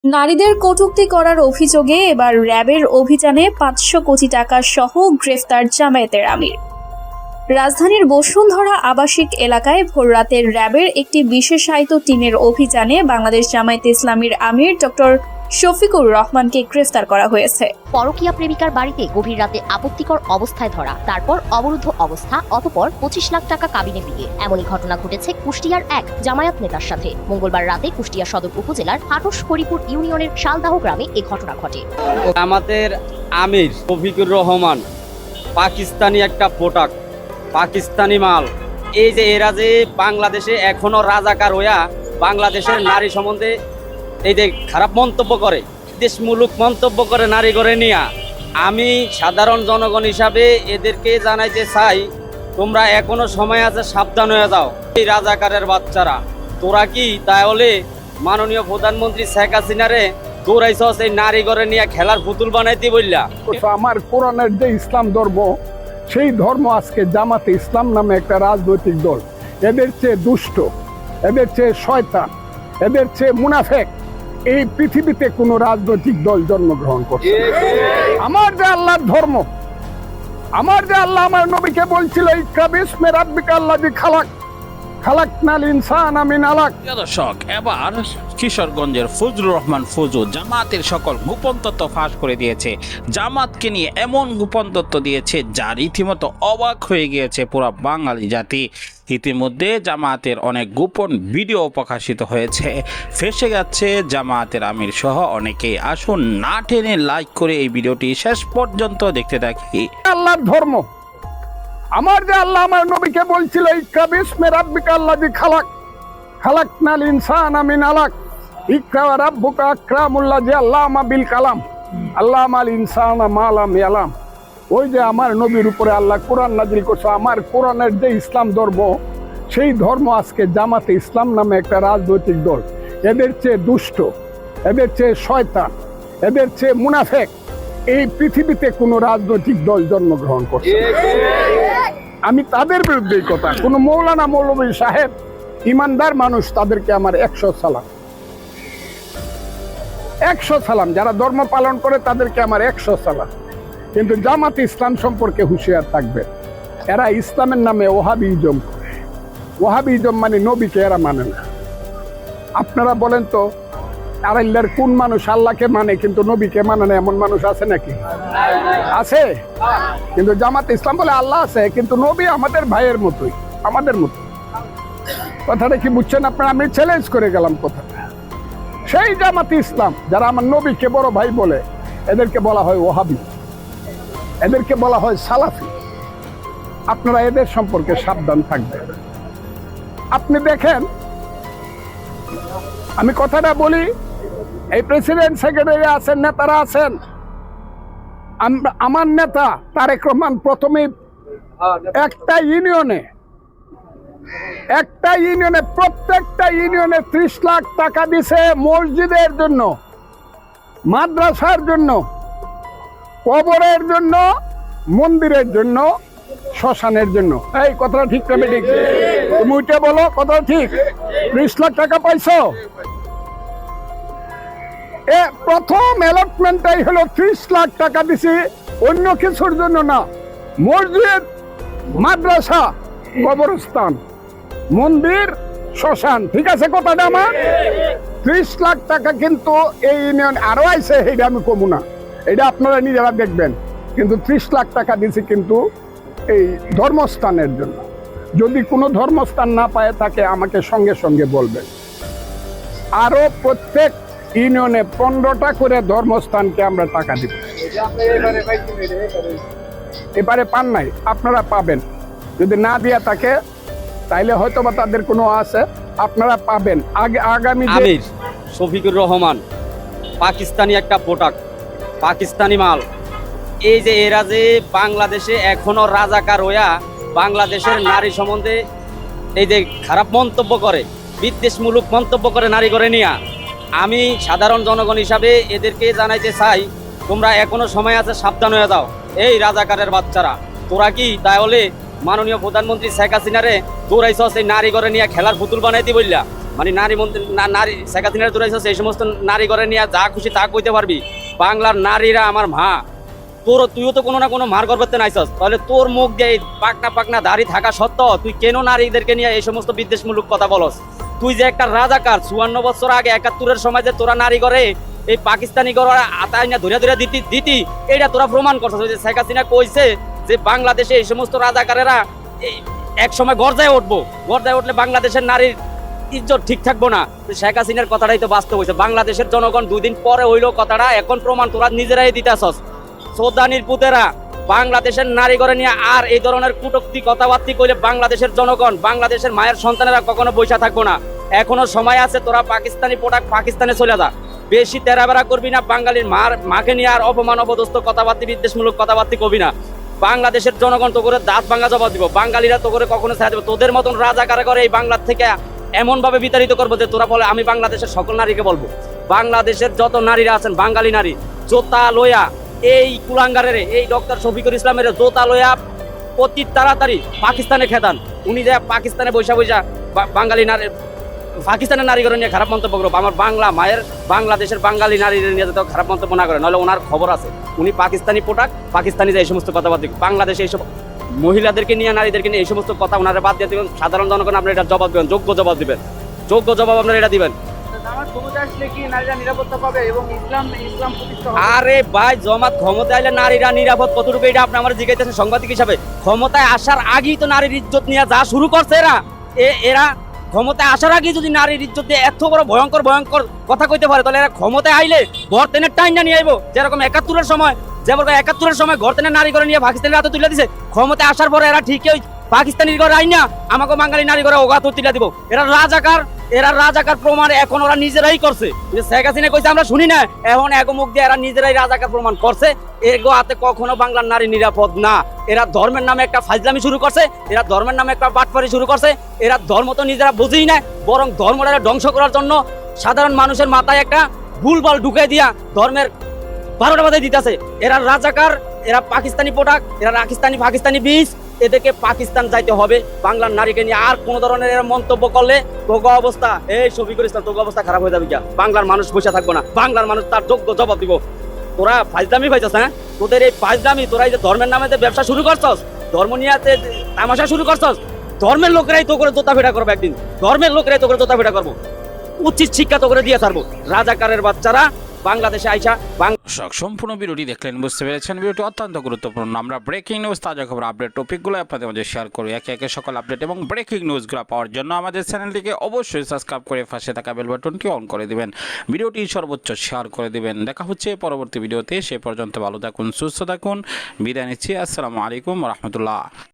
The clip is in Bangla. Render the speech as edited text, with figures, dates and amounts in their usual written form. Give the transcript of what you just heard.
নারীদের কটূক্তি করার অভিযোগে এবার র্যাবের অভিযানে ৫০০ কোটি টাকা সহ গ্রেফতার জামায়াতের আমির। রাজধানীর বসুন্ধরা আবাসিক এলাকায় ভোররাতের র্যাবের একটি বিশেষায়িত টিমের অভিযানে বাংলাদেশ জামায়াতে ইসলামীর আমির ডক্টর শফিকুর রহমানকে গ্রেফতার করা হয়েছে। পরকীয়া প্রেমিকার বাড়িতে গভীর রাতে আপত্তিকর অবস্থায় ধরা, তারপর অবরুদ্ধ অবস্থা, অতঃপর ২৫ লাখ টাকা কাবিনে বিয়ে। এমনই ঘটনা ঘটেছে কুষ্টিয়ার এক জামায়াত নেতার সাথে। মঙ্গলবার রাতে কুষ্টিয়া সদর উপজেলার হাটস হরিপুর ইউনিয়নের শালদাহ গ্রামে এই ঘটনা ঘটে। আমাদের আমির শফিকুর রহমান পাকিস্তানি একটা প্রোডাক্ট, পাকিস্তানি মাল। এই যে এরা যে বাংলাদেশে এখনো রাজাকার হইয়া বাংলাদেশের নারী সম্বন্ধে এই যে খারাপ মন্তব্য করে, দেশমূলক মন্তব্য করে নারী করে নিয়া, আমি সাধারণ জনগণ হিসাবে এদেরকে জানাইতে চাই, তোমরা এখনো সময় আছে, সাবধান হয়ে যাও। এই রাজাকারের বাচ্চারা, তোরা কি তাহলে মাননীয় প্রধানমন্ত্রী শেখ হাসিনারে দৌড়াইছস এই নারী করে নিয়ে খেলার পুতুল বানাইতে বললা? আমার কোরআনের যে ইসলাম ধর্ম, সেই ধর্ম আজকে জামাতে ইসলাম নামে একটা রাজনৈতিক দল, এদের চেয়ে দুষ্ট, এদের চেয়ে শয়তান, এদের চেয়ে মুনাফেক এই পৃথিবীতে কোনো রাজনৈতিক দল জন্মগ্রহণ করছে। আমার যে আল্লাহর ধর্ম, আমার যে আল্লাহ আমার নবীকে বলছিল ইকরা বিসমি রাব্বিকা আল্লাযী খালাক, খালাকনাল ইনসানা মিন আলাক। দর্শক, এবার কিশোরগঞ্জের ফজলুর রহমান ফজু জামাতের সকল গোপন তথ্য ফাঁস করে দিয়েছে। জামাতকে নিয়ে এমন গোপন তথ্য দিয়েছে যা রীতিমতো অবাক হয়ে গিয়েছে পুরো বাঙালি জাতি। ইতিমধ্যে জামাতের অনেক গোপন ভিডিও প্রকাশিত হয়েছে, ফেসে যাচ্ছে জামাতের আমির সহ অনেকেই। আসুন না টেনে লাইক করে এই ভিডিওটি শেষ পর্যন্ত দেখতে থাকি। আল্লাহর ধর্ম, আমার যে আল্লাহ আমার নবীকে বলছিল ইকরা বিসমি রাব্বিকা আল্লাযী খালাক, খালাকনাল ইনসানা মিন আলাক, ইকরা ওয়া রাব্বুকা আকরামুল্লাযী আল্লামা বিল কালাম, আল্লামাল ইনসানা মা লাম ইয়ালাম। ওই যে আমার নবীর উপরে আল্লাহ কোরআন নাজিল করছে। আমার কোরআনের যে ইসলাম ধর্ম, সেই ধর্ম আজকে জামাতে ইসলাম নামে একটা রাজনৈতিক দল, এদের চেয়ে দুষ্ট, এদের চেয়ে শয়তান, এদের চেয়ে মুনাফেক এই পৃথিবীতে কোনো রাজনৈতিক দল জন্মগ্রহণ করছে। আমি তাদের বিরুদ্ধে কথা, কোনো মৌলানা মৌলভী সাহেব ইমানদার মানুষ, তাদেরকে আমার ১০০ সালাম, ১০০ সালাম। যারা ধর্ম পালন করে তাদেরকে আমার ১০০ সালাম। কিন্তু জামাত ইসলাম সম্পর্কে হুঁশিয়ার থাকবে, এরা ইসলামের নামে ওহাবিজম করে। ওহাবিজম মানে নবীকে এরা মানে না। আপনারা বলেন তো, আল্লাহর কোন মানুষ আল্লাহকে মানে কিন্তু নবীকে মানে না, এমন মানুষ আছে নাকি? আছে। কিন্তু জামাত ইসলাম বলে আল্লাহ আছে, কিন্তু নবী আমাদের ভাইয়ের মতোই, আমাদের মতো। কথাটা কি বুঝছেন আপনারা? আমি চ্যালেঞ্জ করে গেলাম কথাটা। সেই জামাত ইসলাম যারা আমার নবীকে বড় ভাই বলে, এদেরকে বলা হয় ওহাবি, এদেরকে বলা হয় সালাফি। আপনারা এদের সম্পর্কে সাবধান থাকবেন। আপনি দেখেন, আমি কথাটা বলি, এই প্রেসিডেন্ট সেক্রেটারি আছেন, নেতারা আছেন। আমার নেতা তারেক রহমান প্রথমে একটা ইউনিয়নে প্রত্যেকটা ইউনিয়নে ৩০ লাখ টাকা দিছে মসজিদের জন্য, মাদ্রাসার জন্য, কবরের জন্য, মন্দিরের জন্য, শ্মশানের জন্য। এই কথাটা ঠিক না? ঠিক? তুমি উঠে বলো, কথা ঠিক? ৩০ লাখ টাকা পাইছো? প্রথম অ্যালটমেন্টটাই হলো ৩০ লাখ টাকা দিছি, অন্য কিছুর জন্য না। মসজিদ, মাদ্রাসা, কবরস্থান, মন্দির, শ্মশান। ঠিক আছে কথাটা আমার? ৩০ লাখ টাকা কিন্তু এই ইউনিয়ন আরো আইছে, এটা আমি কমু না, এটা আপনারা নিজেরা দেখবেন। কিন্তু ৩০ লাখ টাকা দিছি কিন্তু এই ধর্মস্থানের জন্য। যদি কোনো ধর্মস্থান না পায় থাকে আমাকে সঙ্গে সঙ্গে বলবেন। আরো প্রত্যেক ইউনিয়নে 15টা করে ধর্মস্থানকে আমরা টাকা দিব। এবারে পান নাই, আপনারা পাবেন। যদি না দিয়া থাকে তাইলে হয়তো বা তাদের কোনো আছে, আপনারা পাবেন। আগামী আমির শফিকুর রহমান পাকিস্তানি একটা প্রোডাক্ট, পাকিস্তানি মাল। এই যে এরা যে বাংলাদেশে এখনো রাজাকার হইয়া বাংলাদেশের নারী সম্বন্ধে এই যে খারাপ মন্তব্য করে, বিদ্বেষমূলক মন্তব্য করে নারী করে নিয়া, আমি সাধারণ জনগণ হিসাবে এদেরকে জানাইতে চাই, তোমরা এখনো সময় আছে, সাবধান হয়ে যাও। এই রাজাকারের বাচ্চারা, তোরা কি তাহলে মাননীয় প্রধানমন্ত্রী শেখ হাসিনারে দৌড়াইছস এই নারী করে নিয়ে খেলার পুতুল বানাইতে বললা? মানে নারী মন্ত্রী নারী শেখ হাসিনার দৌড়াইছস এই সমস্ত নারী ঘরে নিয়ে যা খুশি তা কইতে পারবি। বাংলার নারীরা আমার মা, তুইও তো কোনো না কোনো মার করতে নাইছস, তাহলে তোর মুখ দিয়ে পাকনা পাকনা দাড়ি থাকা সত্ত্বেও তুই কেন নারীদেরকে নিয়ে এই সমস্ত বিদ্বেষমূলক কথা বলস? তুই যে একটা রাজাকার, 54 বছর আগে 71-এর সময় যে তোরা নারী ঘরে এই পাকিস্তানি ঘরে আতাই না ধরে ধরে দিতি এটা তোরা প্রমাণ করছস। যে শেখ হাসিনা কইছে যে বাংলাদেশে এই সমস্ত রাজাকারেরা এক সময় গর্জায় উঠবো, গর্জায় উঠলে বাংলাদেশের নারীর ইজ্জত ঠিক থাকবো না। শেখ হাসিনার কথাটাই তো বাস্তব হয়েছে। বাংলাদেশের জনগণ 2 দিন পরে হইলো কথাটা, এখন প্রমাণ তোরা নিজেরাই দিতেছস। সৌদানির পুতেরা বাংলাদেশের নারী ঘরে নিয়ে আর এই ধরনের কটূক্তি কথাবার্তি কইলে বাংলাদেশের জনগণ, বাংলাদেশের মায়ের সন্তানেরা কখনো বৈশা থাকবো না। এখনো সময় আছে, তোরা পাকিস্তানি প্রোডাক্ট পাকিস্তানে চলে যা, বেশি তেরাবেরা করবি না। বাঙালির মাকে নিয়ে আর অপমান অপদস্থ কথাবার্তি বিদ্বেষমূলক কথাবার্তি কবি না। বাংলাদেশের জনগণ তো করে দাঁত ভাঙা জবাব দিব, বাঙালিরা তো করে কখনো ছেড়ে দেবে। তোদের মতন রাজাকারে করে এই বাংলার থেকে এমন ভাবে বিতাড়িত করবো যে তোরা বলে আমি বাংলাদেশের সকল নারীকে বলবো, বাংলাদেশের যত নারীরা আছেন বাঙালি নারী, জোতা লইয়া এই কুলাঙ্গারের এই ডক্টর শফিকুল ইসলামের জোতা লইয়া অতি তাড়াতাড়ি পাকিস্তানে খেদান। উনি যে পাকিস্তানে বৈশা বাঙালি নারী, পাকিস্তানের নারীগণ নিয়ে খারাপ মন্তব্য করবো, আমার বাংলা মায়ের বাংলাদেশের বাঙালি নারীদের নিয়ে তো খারাপ মন্তব্য না করে, নাহলে ওনার খবর আছে। উনি পাকিস্তানি প্রোডাক্ট, পাকিস্তানি যে এই সমস্ত কথাবার্তা বাংলাদেশে এইসব মহিলাদেরকে নিয়ে নারীদেরকে নিয়ে এই সমস্ত কথা ওনারা বাদ দিয়ে দেবেন। সাধারণ জনগণ আপনারা এটা জবাব দেবেন, যোগ্য জবাব দিবেন, যোগ্য জবাব আপনারা এটা দিবেন। আরে ভাই, জমাত ক্ষমতায় আইলে নারীরা নিরাপদ কতটুকু এটা আপনি আমার জিজ্ঞাসা সাংবাদিক হিসাবে। ক্ষমতায় আসার আগেই তো নারীর ইজ্জত নিয়ে যা শুরু করছে এরা ক্ষমতায় আসার আগে যদি নারীর ইজ্জত দিয়ে এত বড় ভয়ঙ্কর কথা কইতে পারে, তাহলে এরা ক্ষমতায় আইলে ঘর টেনে টাইনা নিয়ে আইবো। যেরকম 71-এর সময় ঘর টেনে নারী করে নিয়ে পাকিস্তানের হাতে তুলে দিছে, ক্ষমতায় আসার পরে এরা ঠিকই পাকিস্তানির ঘরে আইনা আমাকে বাঙালি নারী ঘরে ওগাত তুলে দিব। এরা রাজাকার প্রমাণ এখন ওরা নিজেরাই করছে। শেখ হাসিনা কইছে আমরা শুনি না, এখন এক মুখ দিয়ে এরা নিজেরাই রাজাকার প্রমাণ করছে। এগো হাতে কখনো বাংলার নারী নিরাপদ না। এরা ধর্মের নামে একটা ফাজলামি শুরু করছে, এরা ধর্মের নামে একটা বাটপারি শুরু করছে। এরা ধর্ম তো নিজেরা বুঝেই না, বরং ধর্মটা ধ্বংস করার জন্য সাধারণ মানুষের মাথায় একটা ভুলভাল ঢুকে দিয়া ধর্মের 12টা বাজায় দিতেছে। এরা রাজাকার, এরা পাকিস্তানি প্রোডাক্ট, এরা পাকিস্তানি বীজ। এদেরকে পাকিস্তান যাইতে হবে। বাংলার নারীকে নিয়ে আর কোন ধরনের এরা মন্তব্য করলে তোগো অবস্থা, এই শফিকুল ইসলাম, তোগো অবস্থা খারাপ হয়ে যাবে। বাংলার মানুষ বসে থাকবো না, বাংলার মানুষ তার যোগ্য জবাব দিব। তোরা ফাজলামি পাইছস, হ্যাঁ? তোদের এই ফাজলামি, তোরা এই যে ধর্মের নামে যে ব্যবসা শুরু করছস, ধর্ম নিয়ে তামাশা শুরু করছস, ধর্মের লোকেরাই তো করে জোতা ফেটা করবো একদিন, ধর্মের লোকেরাই তো করে জোতা ফেটা করবো। উচিত শিক্ষা তো করে দিয়ে ছাড়বো। রাজাকারের বাচ্চারা বাংলাদেশে আইসা সম্পূর্ণ ভিডিওটি দেখলেন, বুঝতে পেরেছেন ভিডিওটি অত্যন্ত গুরুত্বপূর্ণ। আমরা ব্রেকিং নিউজ, তাজা খবর, আপডেট টপিকগুলো আপনাদের মধ্যে শেয়ার করি। একে একে সকল আপডেট এবং ব্রেকিং নিউজগুলো পাওয়ার জন্য আমাদের চ্যানেলটিকে অবশ্যই সাবস্ক্রাইব করে পাশে থাকা বেল বাটনটি অন করে দিবেন, ভিডিওটি সর্বোচ্চ শেয়ার করে দিবেন। দেখা হচ্ছে পরবর্তী ভিডিওতে, সে পর্যন্ত ভালো থাকুন, সুস্থ থাকুন, বিদায় নিচ্ছি। আসসালামু আলাইকুম রহমতুল্লাহ।